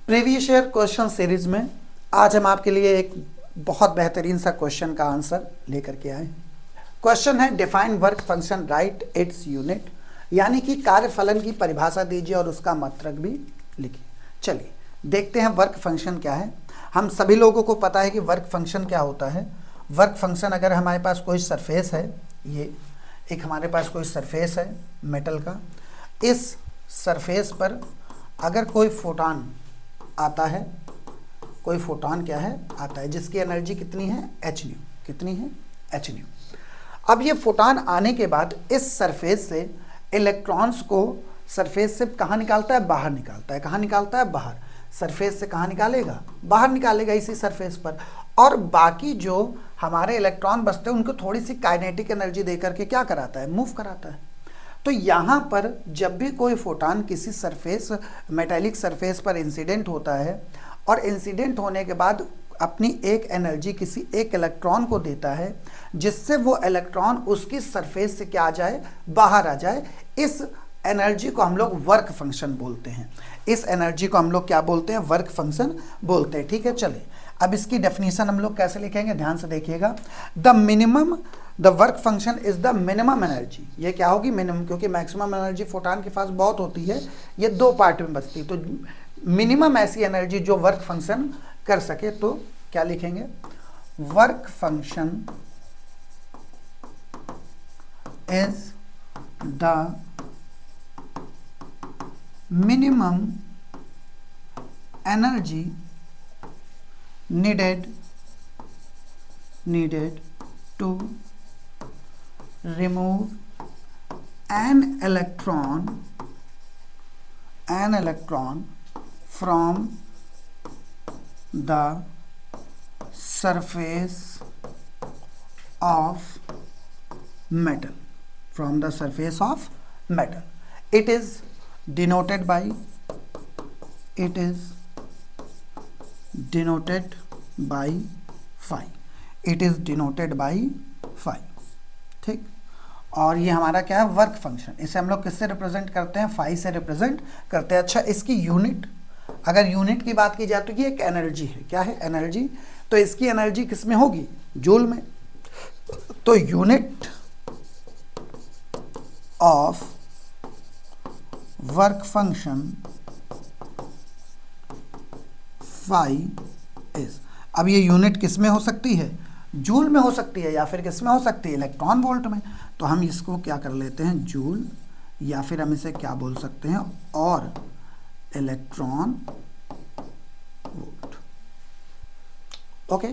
Previous year question series में आज हम आपके लिए एक बहुत बेहतरीन सा क्वेश्चन का आंसर लेकर के आए। क्वेश्चन है define work function right its unit, यानी कि कार्यफलन की परिभाषा दीजिए और उसका मात्रक भी लिखिए। चलिए देखते हैं वर्क फंक्शन क्या है। हम सभी लोगों को पता है कि वर्क फंक्शन क्या होता है। वर्क फंक्शन, अगर हमारे पास कोई सरफेस है, ये एक हमारे पास कोई सरफेस है मेटल का, इस सरफेस पर अगर कोई फोटॉन आता है, कोई फोटॉन क्या है आता है, जिसकी एनर्जी कितनी है h न्यू, कितनी है h न्यू। अब ये फोटॉन आने के बाद इस सरफेस से इलेक्ट्रॉन्स को सरफेस से कहाँ निकालता है, बाहर निकालता है। कहाँ निकालता है, बाहर। सरफेस से कहाँ निकालेगा, बाहर निकालेगा इसी सरफेस पर। और बाकी जो हमारे इलेक्ट्रॉन बचते हैं उनको थोड़ी सी काइनेटिक एनर्जी देकर के क्या कराता है, मूव कराता है। तो यहाँ पर जब भी कोई फोटॉन किसी सरफेस, मेटेलिक सरफेस पर इंसिडेंट होता है और इंसिडेंट होने के बाद अपनी एक एनर्जी किसी एक इलेक्ट्रॉन को देता है, जिससे वो इलेक्ट्रॉन उसकी सरफेस से क्या आ जाए, बाहर आ जाए, इस एनर्जी को हम लोग वर्क फंक्शन बोलते हैं। इस एनर्जी को हम लोग क्या बोलते हैं, वर्क फंक्शन बोलते हैं। ठीक है, चलिए अब इसकी डेफिनेशन हम लोग कैसे लिखेंगे, ध्यान से देखिएगा। The work function is the minimum energy. ये क्या होगी, मिनिमम, क्योंकि मैक्सिमम एनर्जी फोटॉन के पास बहुत होती है, ये दो पार्ट में बचती है। तो मिनिमम ऐसी एनर्जी जो वर्क फंक्शन कर सके, तो क्या लिखेंगे, work function is the minimum energy needed to remove an electron from the surface of metal, it is denoted by phi। ठीक, और ये हमारा क्या है, वर्क फंक्शन। इसे हम लोग किससे रिप्रेजेंट करते हैं, फाई से रिप्रेजेंट करते हैं। अच्छा, इसकी यूनिट, अगर यूनिट की बात की जाए तो ये एक एनर्जी है। क्या है, एनर्जी। तो इसकी एनर्जी किस में होगी, जूल में। तो unit of work function phi is, अब ये यूनिट किस में हो सकती है, जूल में हो सकती है, या फिर किस में हो सकती है, इलेक्ट्रॉन वोल्ट में। तो हम इसको क्या कर लेते हैं, जूल, या फिर हम इसे क्या बोल सकते हैं, और इलेक्ट्रॉन वोल्ट। ओके।